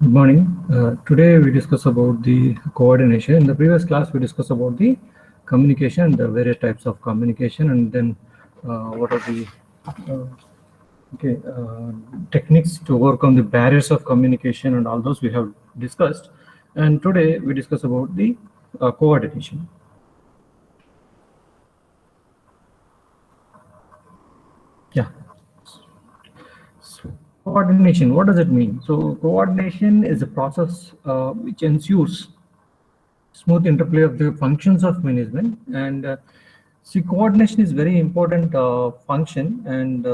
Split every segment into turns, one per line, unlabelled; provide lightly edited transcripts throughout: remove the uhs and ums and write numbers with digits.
Good morning. Today we discuss about the coordination. In the previous class, we discussed about the communication, the various types of communication, and then what are the uh, techniques to overcome the barriers of communication, and all those we have discussed. And today we discuss about the coordination. Yeah. Coordination, what does it mean? So coordination is a process which ensures smooth interplay of the functions of management. And see, coordination is very important function, and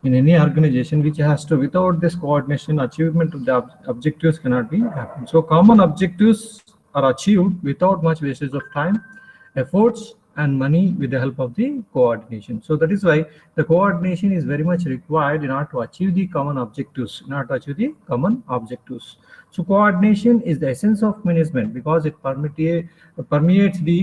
in any organization which has to, without this coordination, achievement of the objectives cannot be happen. So common objectives are achieved without much wastage of time, efforts, and money with the help of the coordination. So that is why the coordination is very much required in order to achieve the common objectives, in order to achieve the common objectives. So coordination is the essence of management because it permeates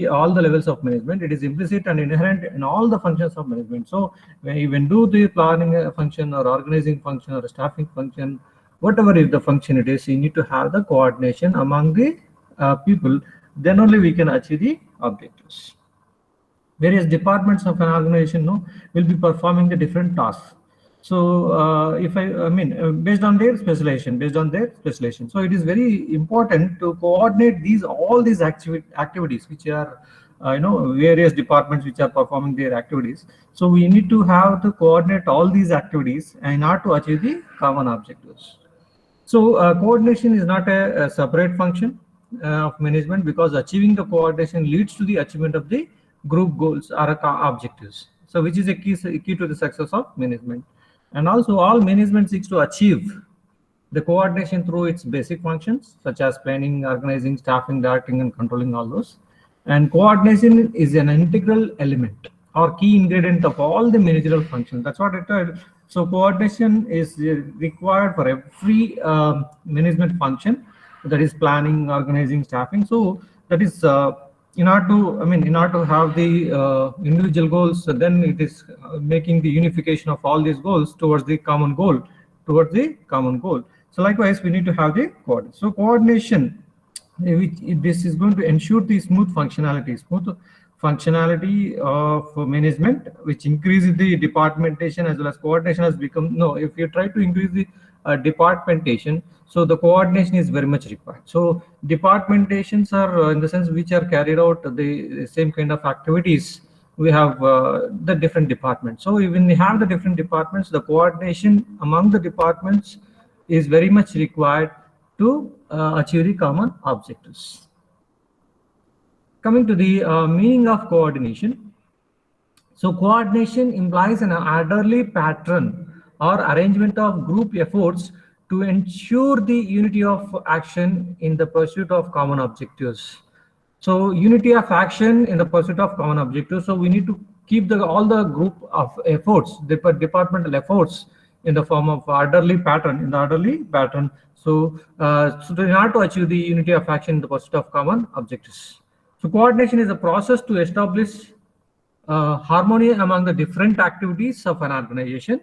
all the levels of management. It is implicit and inherent in all the functions of management. So when you do the planning function or organizing function or staffing function, whatever is the function it is, you need to have the coordination among the people. Then only we can achieve the objectives. Various departments of an organization will be performing the different tasks. So if I mean based on their specialization, so it is very important to coordinate all these activities which are various departments which are performing their activities. So we need to have to coordinate all these activities in order to achieve the common objectives. So coordination is not a separate function of management, because achieving the coordination leads to the achievement of the group goals or objectives. So which is a key to the success of management. And also all management seeks to achieve the coordination through its basic functions such as planning, organizing, staffing, directing, and controlling, all those. And coordination is an integral element or key ingredient of all the managerial functions. That's what it is. So coordination is required for every management function, that is planning, organizing, staffing. So that is in order to have the individual goals, then it is making the unification of all these goals towards the common goal. So likewise, we need to have the coordination. So coordination, this is going to ensure the smooth functionality of management, which increases the departmentation as well as coordination has become. No, if you try to increase the departmentation, so the coordination is very much required. So departmentations are in the sense which are carried out the same kind of activities. We have the different departments. So when we have the different departments, the coordination among the departments is very much required to achieve the common objectives. Coming to the meaning of coordination. So coordination implies an orderly pattern or arrangement of group efforts to ensure the unity of action in the pursuit of common objectives. So unity of action in the pursuit of common objectives. So we need to keep all the group of efforts, the departmental efforts, in the form of orderly pattern. So in order to achieve the unity of action in the pursuit of common objectives. So coordination is a process to establish harmony among the different activities of an organization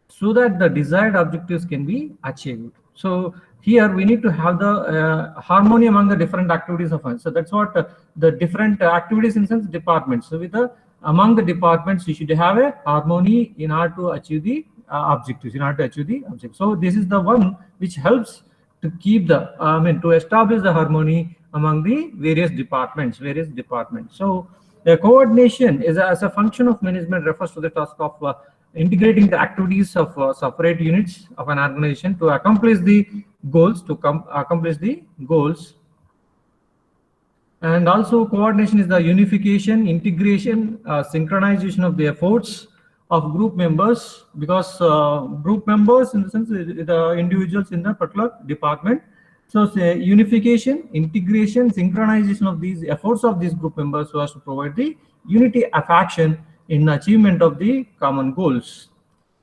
so that the desired objectives can be achieved. So here we need to have the harmony among the different activities of us. So that's what the different activities in sense departments. So among the departments, you should have a harmony in order to achieve the objectives. So this is the one which helps to keep the to establish the harmony among the various departments. So the coordination is as a function of management refers to the task of integrating the activities of separate units of an organization to accomplish the goals. And also coordination is the unification, integration, synchronization of the efforts of group members, because group members in the sense the individuals in the particular department. So say unification, integration, synchronization of these efforts of these group members so as to provide the unity of action in achievement of the common goals.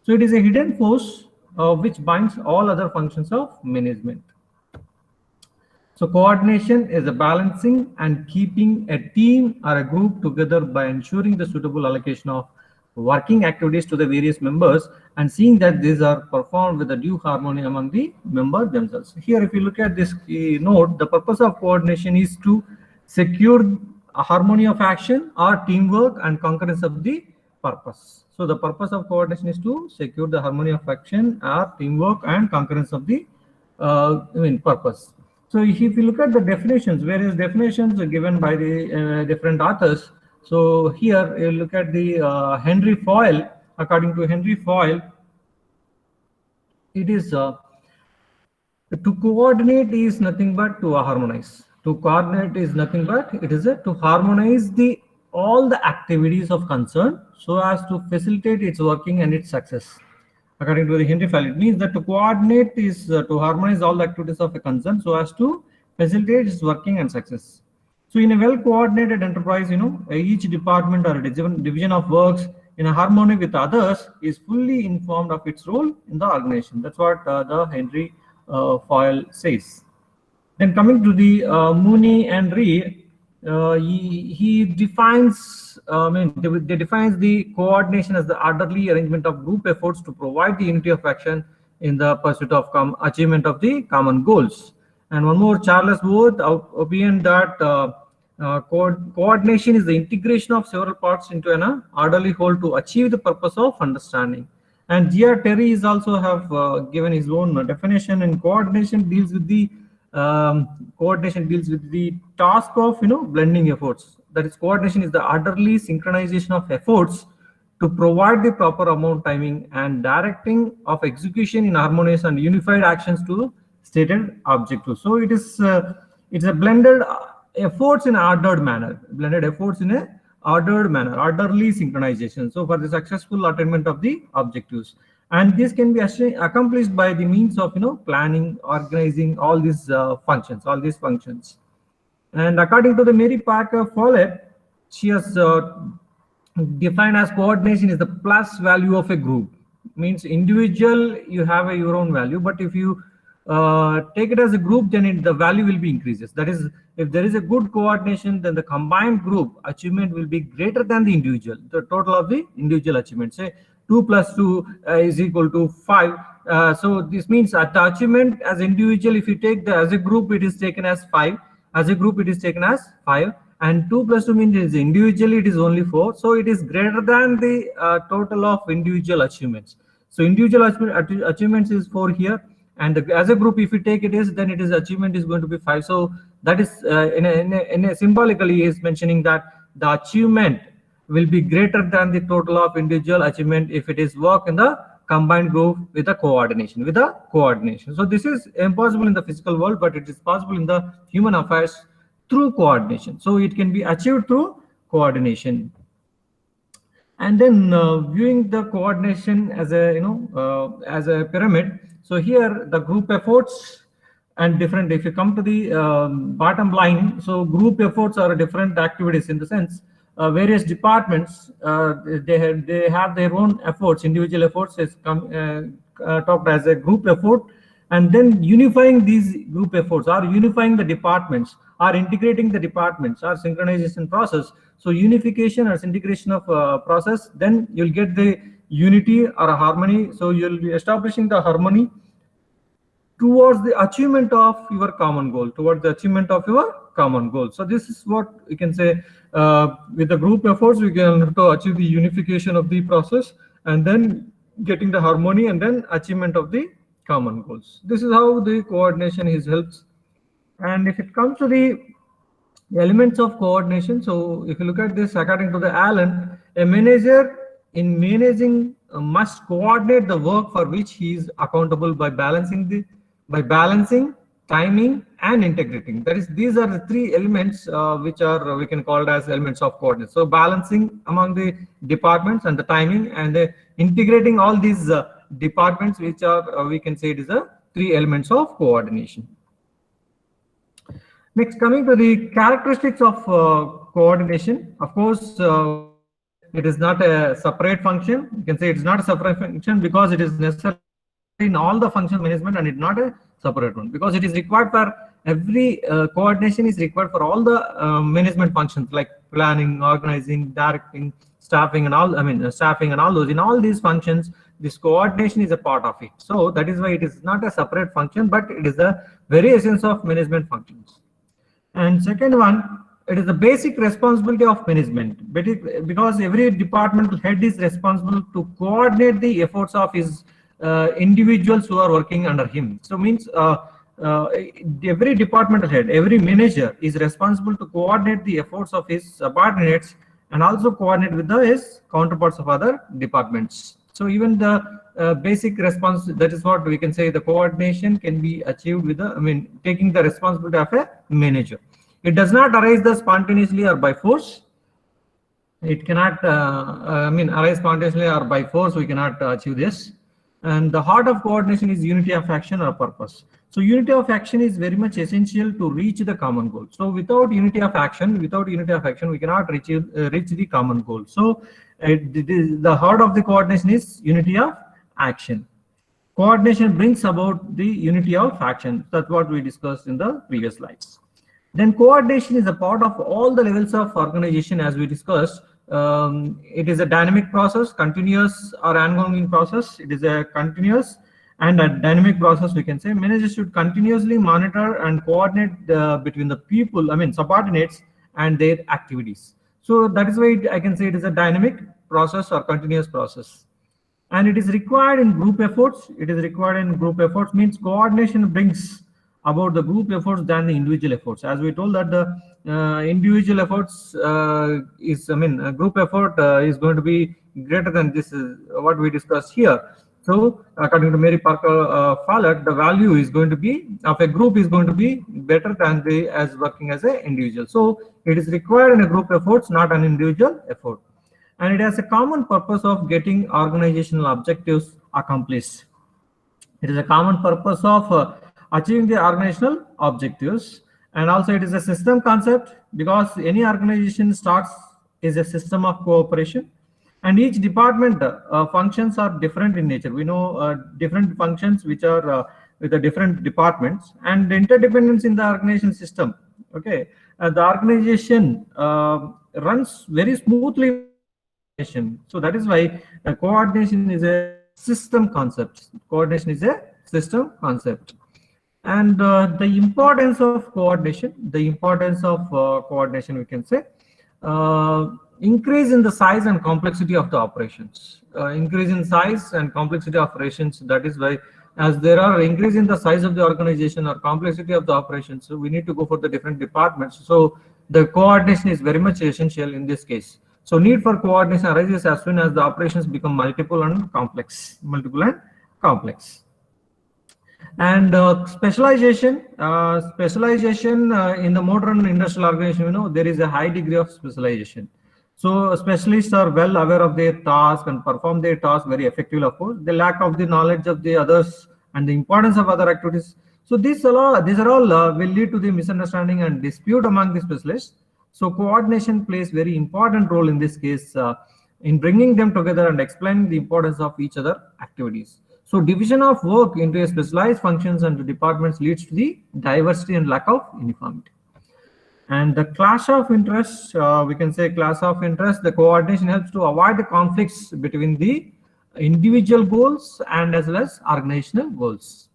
So it is a hidden force which binds all other functions of management. So coordination is a balancing and keeping a team or a group together by ensuring the suitable allocation of working activities to the various members and seeing that these are performed with a due harmony among the members themselves. Here, if you look at this note, the purpose of coordination is to secure a harmony of action or teamwork and concurrence of the purpose. So the purpose of coordination is to secure the harmony of action or teamwork and concurrence of the purpose. So if you look at the definitions, various definitions are given by the different authors. So here you look at the Henry Foyle. According to Henry Foyle, it is to coordinate is nothing but to harmonize. To coordinate is nothing but it is to harmonize all the activities of concern so as to facilitate its working and its success. According to the Henry Foyle, it means that to coordinate is to harmonize all the activities of a concern so as to facilitate its working and success. So in a well-coordinated enterprise, each department or a division of works in a harmony with others is fully informed of its role in the organization. That's what the Henry Foyle says. Then coming to the Mooney and Ree, he defines, they defines the coordination as the orderly arrangement of group efforts to provide the unity of action in the pursuit of achievement of the common goals. And one more, Charles Wood opined that coordination is the integration of several parts into an orderly whole to achieve the purpose of understanding. And G.R. Terry is also have given his own definition, and coordination deals with the task of blending efforts. That is, coordination is the orderly synchronization of efforts to provide the proper amount, timing, and directing of execution in harmonious and unified actions to stated objectives. So it is it's a blended efforts in ordered manner, orderly synchronization. So for the successful attainment of the objectives. And this can be accomplished by the means of planning, organizing all these functions. And according to the Mary Parker Follett, she has defined as coordination is the plus value of a group. Means individual you have your own value, but if you take it as a group, then the value will be increases. That is, if there is a good coordination, then the combined group achievement will be greater than the individual, the total of the individual achievement. Say 2 + 2 is equal to 5. So this means at the achievement as individual, if you take as a group, it is taken as 5. As a group, it is taken as 5. And 2 + 2 means individually it is only 4. So it is greater than the total of individual achievements. So individual achievements is 4 here. And as a group, if you take it is, then it is achievement is going to be 5. So that is in a symbolically is mentioning that the achievement will be greater than the total of individual achievement if it is work in the combined group with a coordination. So this is impossible in the physical world, but it is possible in the human affairs through coordination. So it can be achieved through coordination. And then viewing the coordination as a as a pyramid. So here the group efforts and different. If you come to the bottom line, so group efforts are different activities in the sense various departments they have their own efforts. Individual efforts is talked as a group effort, and then unifying these group efforts or unifying the departments or integrating the departments or synchronization process. So unification or integration of process, then you'll get the unity or a harmony. So you'll be establishing the harmony towards the achievement of your common goal, So this is what we can say with the group efforts, we can have to achieve the unification of the process and then getting the harmony and then achievement of the common goals. This is how the coordination helps. And if it comes to the elements of coordination, so if you look at this, according to the Allen, a manager in managing must coordinate the work for which he is accountable by balancing, timing, and integrating. That is, these are the 3 elements which are we can call it as elements of coordination. So balancing among the departments and the timing and the integrating all these departments, which are we can say it is the 3 elements of coordination. Next, coming to the characteristics of coordination. Of course, it is not a separate function. You can say it's not a separate function because it is necessary in all the function management, and it's not a separate one because it is required for every coordination is required for all the management functions like planning, organizing, directing, staffing and all, staffing and all those. In all these functions, this coordination is a part of it. So that is why it is not a separate function, but it is the very essence of management functions. And second one, it is the basic responsibility of management, because every departmental head is responsible to coordinate the efforts of his individuals who are working under him. So means every departmental head, every manager is responsible to coordinate the efforts of his subordinates and also coordinate with his counterparts of other departments. So even the basic response, that is what we can say, the coordination can be achieved with the, taking the responsibility of a manager. It does not arise spontaneously or by force. It cannot, arise spontaneously or by force. We cannot achieve this. And the heart of coordination is unity of action or purpose. So unity of action is very much essential to reach the common goal. So without unity of action, we cannot reach the common goal. So the heart of the coordination is unity of action. Coordination brings about the unity of action. That's what we discussed in the previous slides. Then coordination is a part of all the levels of organization, as we discussed. It is a dynamic process, continuous or ongoing process. It is a continuous and a dynamic process, we can say. Managers should continuously monitor and coordinate between the people, subordinates, and their activities. So that is why I can say it is a dynamic process or continuous process. And it is required in group efforts. Means coordination brings about the group efforts than the individual efforts. As we told that the individual efforts group effort is going to be greater than this is what we discussed here. So according to Mary Parker Follett, the value is going to be of a group is going to be better than as working as an individual. So it is required in a group efforts, not an individual effort. And it has a common purpose of getting organizational objectives accomplished. It is a common purpose of achieving the organizational objectives. And also it is a system concept, because any organization starts is a system of cooperation, and each department functions are different in nature. We know different functions which are with the different departments, and the interdependence in the organization system. Okay, the organization runs very smoothly. So that is why coordination is a system concept. And the importance of coordination, we can say, increase in the size and complexity of the operations. Increase in size and complexity of operations. That is why, as there are increase in the size of the organization or complexity of the operations, so we need to go for the different departments. So the coordination is very much essential in this case. So need for coordination arises as soon as the operations become multiple and complex. And specialization in the modern industrial organization, there is a high degree of specialization. So specialists are well aware of their task and perform their task very effectively. Of course, the lack of the knowledge of the others and the importance of other activities. So these are all will lead to the misunderstanding and dispute among the specialists. So coordination plays very important role in this case in bringing them together and explaining the importance of each other activities. So division of work into a specialized functions and departments leads to the diversity and lack of uniformity. And the clash of interest, we can say clash of interest, the coordination helps to avoid the conflicts between the individual goals and as well as organizational goals.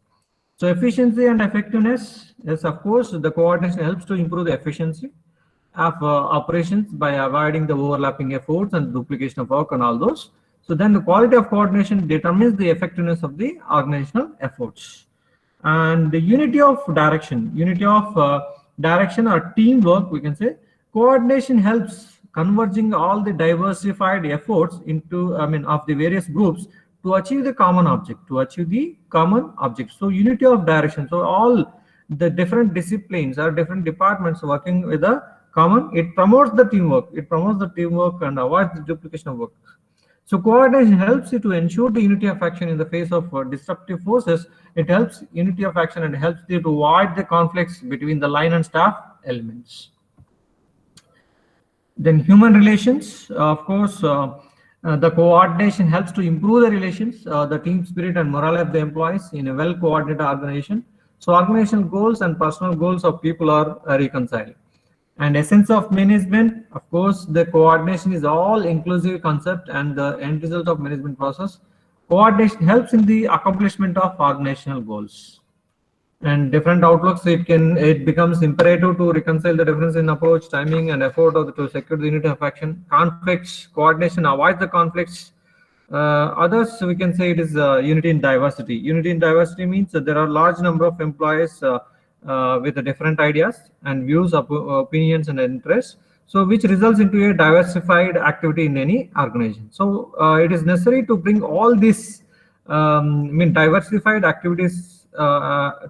So efficiency and effectiveness, yes, of course, the coordination helps to improve the efficiency of operations by avoiding the overlapping efforts and duplication of work and all those. So then the quality of coordination determines the effectiveness of the organizational efforts. And the unity of direction or teamwork, we can say, coordination helps converging all the diversified efforts into, of the various groups to achieve the common object, So unity of direction. So all the different disciplines or different departments working with a common, it promotes the teamwork. And avoids the duplication of work. So coordination helps you to ensure the unity of action in the face of disruptive forces. It helps unity of action and helps you to avoid the conflicts between the line and staff elements. Then human relations, of course, the coordination helps to improve the relations, the team spirit and morale of the employees in a well-coordinated organization. So organizational goals and personal goals of people are reconciled. And essence of management, of course, the coordination is all inclusive concept and the end result of management process. Coordination helps in the accomplishment of organizational goals. And different outlooks, it becomes imperative to reconcile the difference in approach, timing, and effort to secure the unity of action. Conflicts, coordination avoids the conflicts. Others, we can say it is unity in diversity. Unity in diversity means that there are large number of employees with different ideas and views, opinions, and interests. So, which results into a diversified activity in any organization. So, it is necessary to bring all these, diversified activities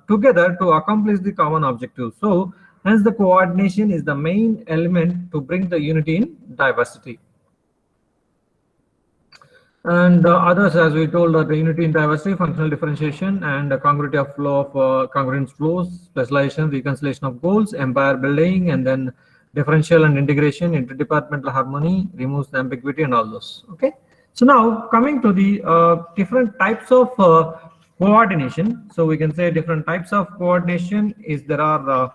together to accomplish the common objective. So, hence the coordination is the main element to bring the unity in diversity. And others, as we told, the unity in diversity, functional differentiation, and congruity of flow of congruence flows, specialization, reconciliation of goals, empire building, and then differential and integration, interdepartmental harmony, removes the ambiguity, and all those. Okay. So now coming to the different types of coordination. So we can say different types of coordination is there are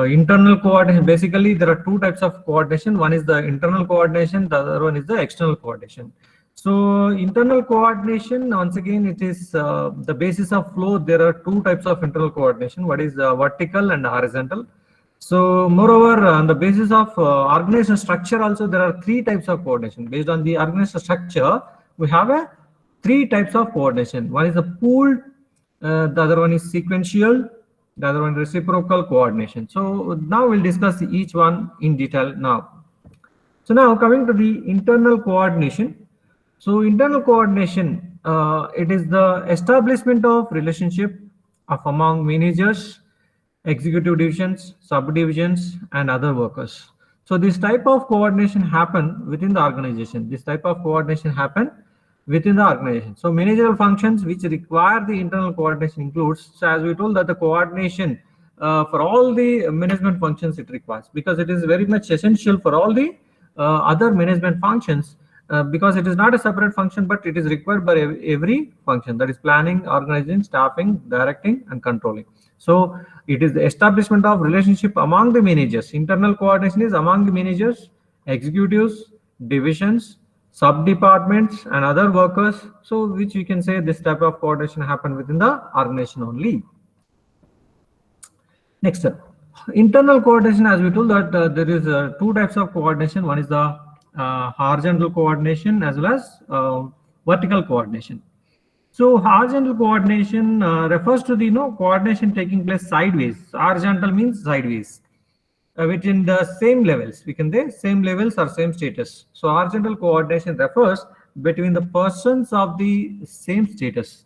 internal coordination. Basically, there are two types of coordination. One is the internal coordination, the other one is the external coordination. So internal coordination, once again, it is the basis of flow. There are two types of internal coordination. What is vertical and horizontal. So moreover, on the basis of organizational structure also, there are three types of coordination. Based on the organizational structure, we have three types of coordination. One is the pooled, the other one is sequential, the other one reciprocal coordination. So now we'll discuss each one in detail now. So now coming to the internal coordination. So internal coordination, it is the establishment of relationship of among managers, executive divisions, subdivisions, and other workers. So this type of coordination happen within the organization. This type of coordination happen within the organization. So managerial functions which require the internal coordination includes, so as we told that the coordination for all the management functions it requires, because it is very much essential for all the other management functions, because it is not a separate function, but it is required by every function, that is planning, organizing, staffing, directing, and controlling. So it is the establishment of relationship among the managers. Internal coordination is among the managers, executives, divisions, sub-departments, and other workers. So which we can say this type of coordination happen within the organization only. Next, internal coordination, as we told that there is two types of coordination. One is the horizontal coordination as well as vertical coordination. So horizontal coordination refers to the coordination taking place sideways. Horizontal means sideways, within the same levels. We can say same levels or same status. So horizontal coordination refers between the persons of the same status.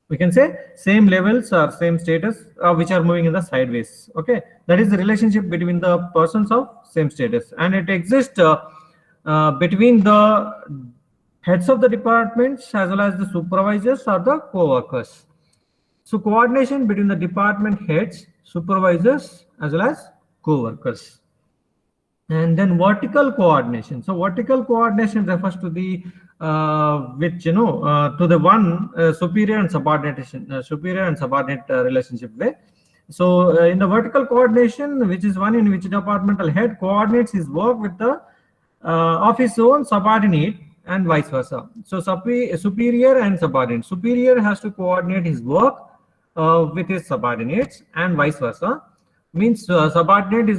We can say same levels or same status which are moving in the sideways. Okay, that is the relationship between the persons of same status, and it exists between the heads of the departments as well as the supervisors or the co-workers. So coordination between the department heads, supervisors as well as co-workers. And then vertical coordination. So vertical coordination refers to the to the one superior and subordinate relationship way. So in the vertical coordination, which is one in which departmental head coordinates his work with the of his own subordinate and vice versa. So superior and subordinate. Superior has to coordinate his work with his subordinates and vice versa. Means subordinate is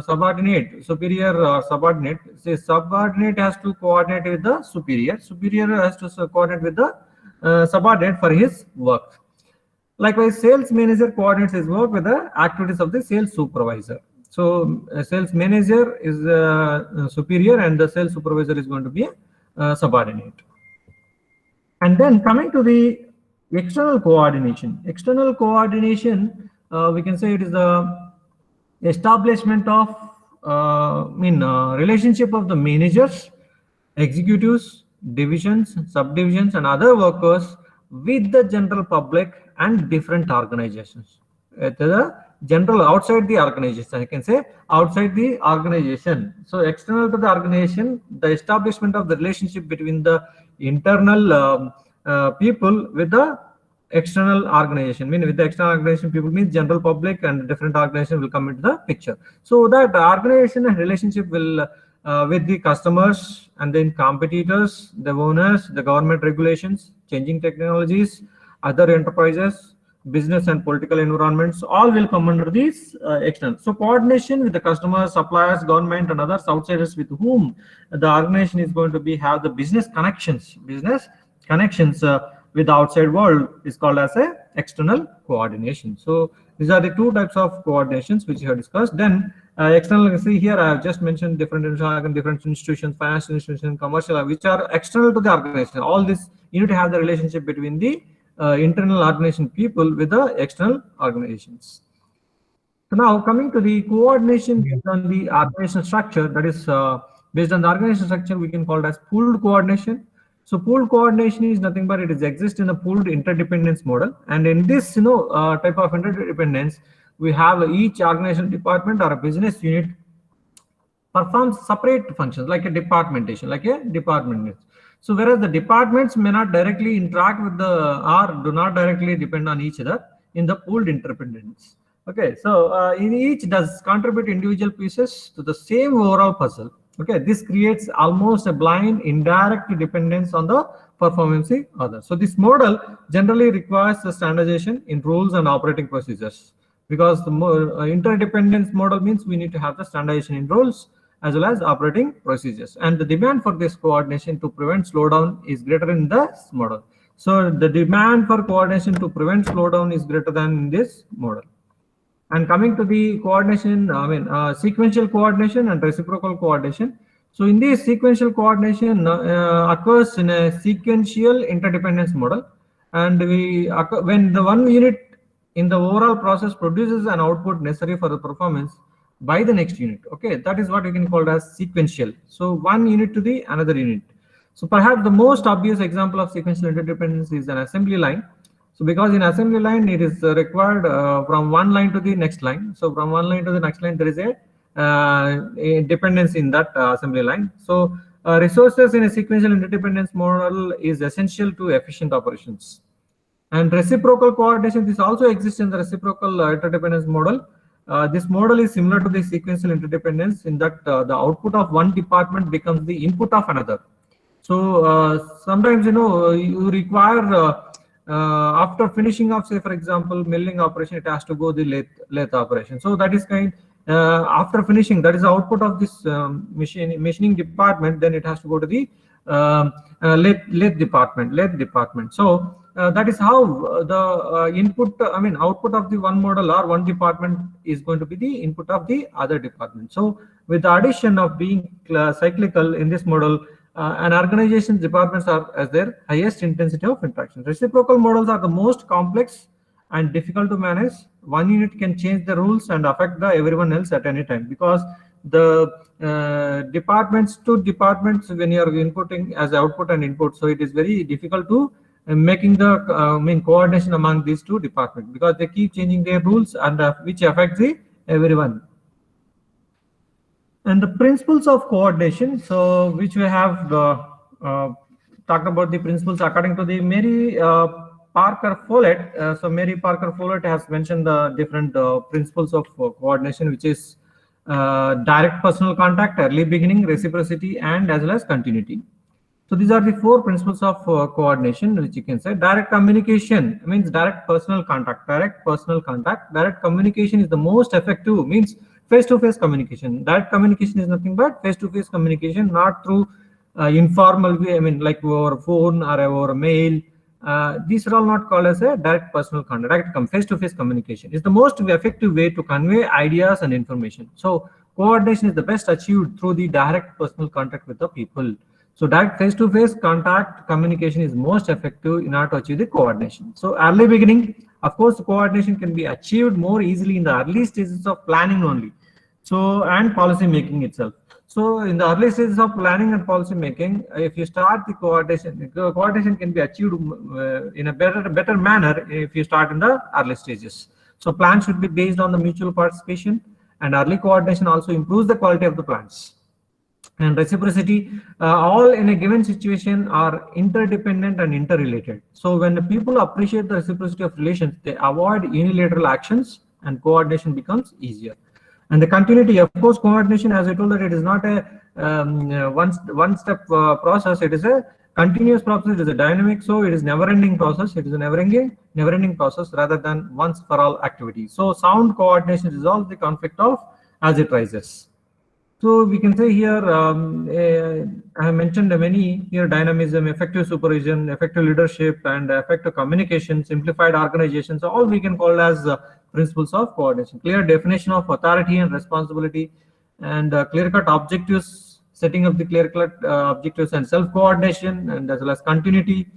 subordinate, superior or subordinate. Say subordinate has to coordinate with the superior. Superior has to coordinate with the subordinate for his work. Likewise, sales manager coordinates his work with the activities of the sales supervisor. So sales manager is superior and the sales supervisor is going to be a subordinate. And then coming to the external coordination. External coordination, we can say it is the establishment of relationship of the managers, executives, divisions, subdivisions, and other workers with the general public and different organizations. The general outside the organization, I can say outside the organization. So external to the organization, the establishment of the relationship between the internal people with the external organization. I mean, with the external organization, people means general public, and different organization will come into the picture. So that organization and relationship will with the customers, and then competitors, the owners, the government regulations, changing technologies, other enterprises, business and political environments, all will come under these external. So coordination with the customers, suppliers, government, and others outsiders with whom the organization is going to be have the business connections. With the outside world is called as a external coordination. So these are the two types of coordinations which we have discussed. Then external, see here I have just mentioned different institutions, financial institutions, commercial, which are external to the organization. All this, you need to have the relationship between the internal organization people with the external organizations. So now coming to the coordination based on the organizational structure, that is based on the organizational structure, we can call it as pooled coordination. So pooled coordination is nothing but it is exists in a pooled interdependence model. And in this type of interdependence, we have each organizational department or a business unit performs separate functions like a departmentation, like a department. So whereas the departments may not directly interact with the or do not directly depend on each other in the pooled interdependence. Okay, so in each does contribute individual pieces to the same overall puzzle. Okay, this creates almost a blind indirect dependence on the performance of others. So this model generally requires the standardization in rules and operating procedures, because the more interdependence model means we need to have the standardization in rules as well as operating procedures, and the demand for this coordination to prevent slowdown is greater in this model. So the demand for coordination to prevent slowdown is greater than in this model. And coming to the coordination, sequential coordination and reciprocal coordination. So in this sequential coordination occurs in a sequential interdependence model, and when the one unit in the overall process produces an output necessary for the performance by the next unit. Okay, that is what you can call as sequential. So one unit to the another unit. So perhaps the most obvious example of sequential interdependence is an assembly line. So because in assembly line, it is required from one line to the next line. So from one line to the next line, there is a dependence in that assembly line. So resources in a sequential interdependence model is essential to efficient operations. And reciprocal coordination, this also exists in the reciprocal interdependence model. This model is similar to the sequential interdependence in that the output of one department becomes the input of another. So sometimes you require after finishing of, say for example, milling operation, it has to go the lathe operation. So that is after finishing, that is the output of this machining department, then it has to go to the lathe department. So that is how the output of the one model or one department is going to be the input of the other department. So with the addition of being cyclical in this model, an organization's departments are as their highest intensity of interaction. Reciprocal models are the most complex and difficult to manage. One unit can change the rules and affect everyone else at any time, because the departments to departments, when you are inputting as output and input, so it is very difficult to making the coordination among these two departments, because they keep changing their rules and which affects everyone. And the principles of coordination, so which we have talked about the principles according to the Mary Parker Follett. So Mary Parker Follett has mentioned the different principles of coordination, which is direct personal contact, early beginning, reciprocity, and as well as continuity. So these are the four principles of coordination, which you can say. Direct communication means direct personal contact. Direct communication is the most effective, means face-to-face communication. Direct communication is nothing but face-to-face communication, not through informal way, like over phone or over mail. These are all not called as a direct personal contact. Direct face-to-face communication is the most effective way to convey ideas and information. So coordination is the best achieved through the direct personal contact with the people. So direct face-to-face contact communication is most effective in order to achieve the coordination. So early beginning, of course, coordination can be achieved more easily in the early stages of planning only. So, and policy making itself. So in the early stages of planning and policy making, if you start the coordination can be achieved in a better manner if you start in the early stages. So plans should be based on the mutual participation, and early coordination also improves the quality of the plans. and reciprocity, all in a given situation are interdependent and interrelated. So when the people appreciate the reciprocity of relations, they avoid unilateral actions and coordination becomes easier. And the continuity, of course, coordination, as I told that it is not a one step process, it is a continuous process, it is a dynamic, so it is never ending process, it is a never ending process rather than once for all activity. So sound coordination resolves the conflict of as it rises. So we can say here, I have mentioned many here: dynamism, effective supervision, effective leadership, and effective communication, simplified organization. So all we can call as principles of coordination. Clear definition of authority and responsibility, and clear-cut objectives, setting up the clear-cut objectives, and self-coordination, and as well as continuity.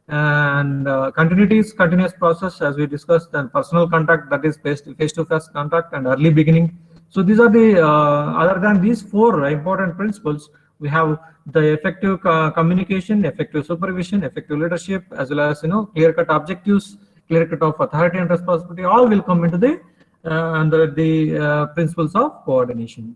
And continuity is continuous process, as we discussed, and personal contact, that is face-to-face contact, and early beginning. So these are the other than these four important principles, we have the effective communication, effective supervision, effective leadership, as well as clear-cut objectives, clear-cut of authority and responsibility. All will come into the under the principles of coordination.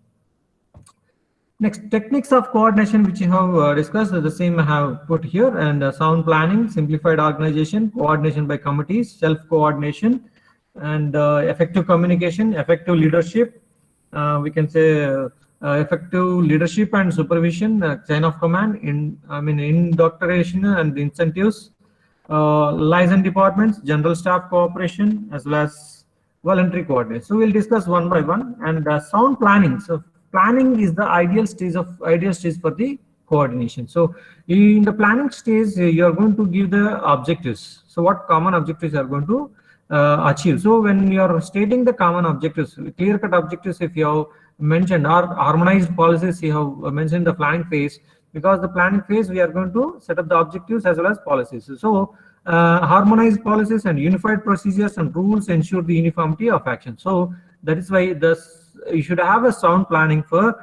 Next, techniques of coordination, which you have discussed, the same I have put here, and sound planning, simplified organization, coordination by committees, self-coordination, and effective communication, effective leadership. We can say effective leadership and supervision, chain of command, indoctrination and incentives, liaison departments, general staff cooperation, as well as voluntary coordination. So we'll discuss one by one. And sound planning. So planning is the ideal stage for the coordination. So in the planning stage, you are going to give the objectives. So what common objectives you are going to achieve. So when you are stating the common objectives, clear-cut objectives, if you have mentioned, or harmonized policies, you have mentioned the planning phase, because the planning phase we are going to set up the objectives as well as policies. So harmonized policies and unified procedures and rules ensure the uniformity of action. So that is why you should have a sound planning for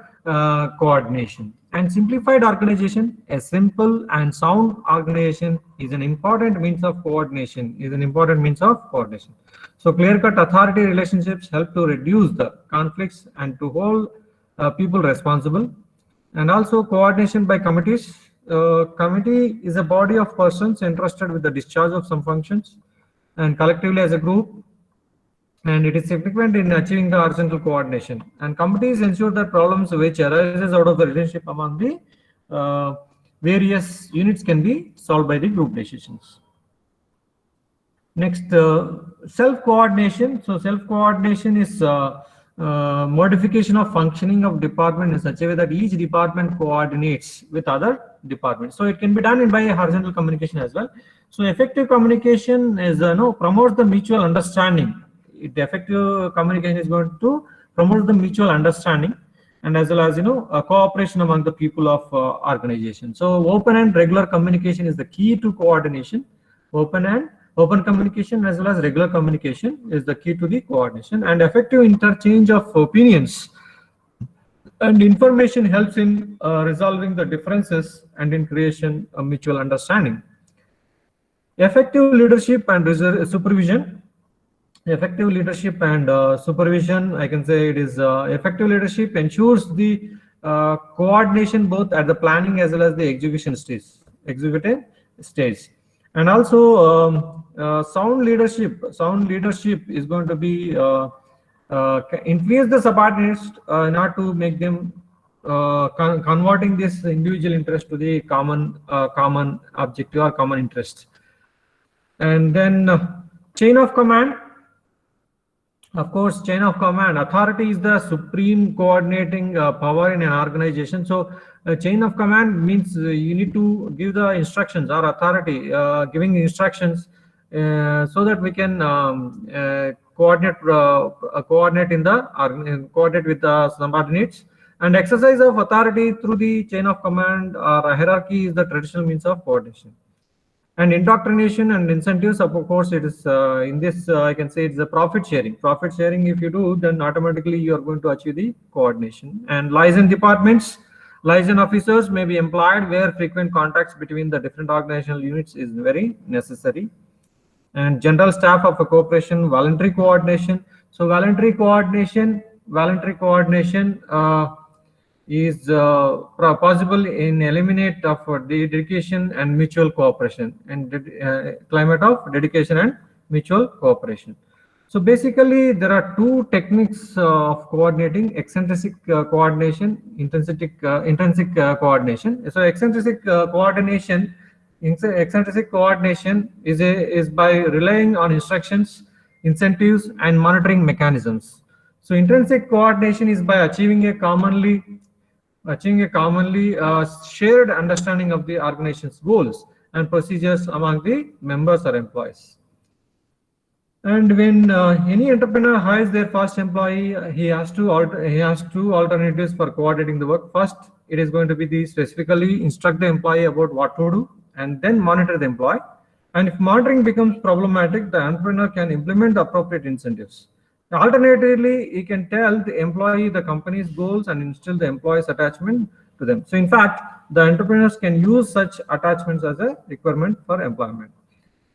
coordination. And simplified organization, a simple and sound organization is an important means of coordination, So clear-cut authority relationships help to reduce the conflicts and to hold people responsible. And also coordination by committees. Committee is a body of persons entrusted with the discharge of some functions, and collectively as a group, and it is significant in achieving the horizontal coordination. And committees ensure that problems which arises out of the relationship among the various units can be solved by the group decisions. Next, self-coordination. So self-coordination is modification of functioning of department in such a way that each department coordinates with other departments. So it can be done by horizontal communication as well. So effective communication is promotes the mutual understanding. Effective communication is going to promote the mutual understanding, and as well as a cooperation among the people of organization. So open and regular communication is the key to coordination. Open communication as well as regular communication is the key to the coordination. And effective interchange of opinions and information helps in resolving the differences and in creation of mutual understanding. Effective leadership and supervision. Effective leadership and supervision, I can say it is effective leadership ensures the coordination both at the planning as well as the execution stage. And also sound leadership is going to be influence the subordinates in order to make them converting this individual interest to the common objective or common interest. And then chain of command. Of course, chain of command. Authority is the supreme coordinating power in an organization. So chain of command means you need to give the instructions, or authority giving instructions so that we can coordinate with the subordinates. And exercise of authority through the chain of command or hierarchy is the traditional means of coordination. And indoctrination and incentives, of course, it is in this, I can say it's a profit sharing. Profit sharing, if you do, then automatically you are going to achieve the coordination. And liaison departments, liaison officers may be employed where frequent contacts between the different organizational units is very necessary. And general staff of a corporation, voluntary coordination. So voluntary coordination is possible in eliminate of dedication and mutual cooperation, and climate of dedication and mutual cooperation. So basically, there are two techniques of coordinating: eccentric coordination, intrinsic coordination. So eccentric coordination, eccentric coordination is by relying on instructions, incentives, and monitoring mechanisms. So intrinsic coordination is by achieving a commonly shared understanding of the organization's goals and procedures among the members or employees. And when any entrepreneur hires their first employee, he has two alternatives for coordinating the work. First, it is going to be the specifically instruct the employee about what to do, and then monitor the employee. And if monitoring becomes problematic, the entrepreneur can implement the appropriate incentives. Alternatively, he can tell the employee the company's goals and instill the employee's attachment to them. So in fact, the entrepreneurs can use such attachments as a requirement for employment.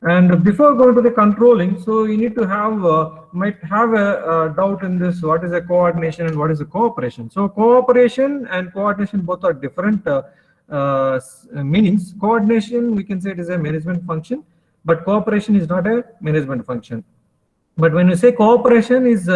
And before going to the controlling, so you need to have might have a doubt in this: what is a coordination and what is a cooperation? So cooperation and coordination both are different meanings. Coordination, we can say it is a management function, but cooperation is not a management function. But when you say cooperation is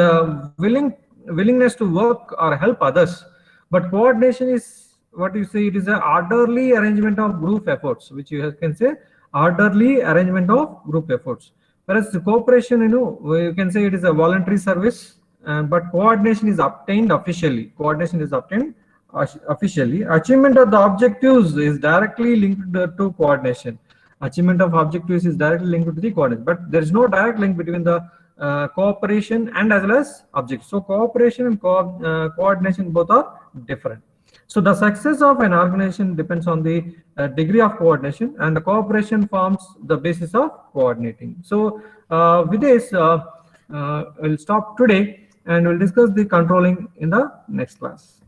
willingness to work or help others, but coordination is what you say, it is an orderly arrangement of group efforts, which you can say orderly arrangement of group efforts. Whereas the cooperation, you can say it is a voluntary service, but coordination is obtained officially. Coordination is obtained officially. Achievement of the objectives is directly linked to coordination. Achievement of objectives is directly linked to the coordination, but there is no direct link between the cooperation and as well as objectives. So cooperation and coordination both are different. So the success of an organization depends on the degree of coordination, and the cooperation forms the basis of coordinating. So with this, we'll stop today and we'll discuss the controlling in the next class.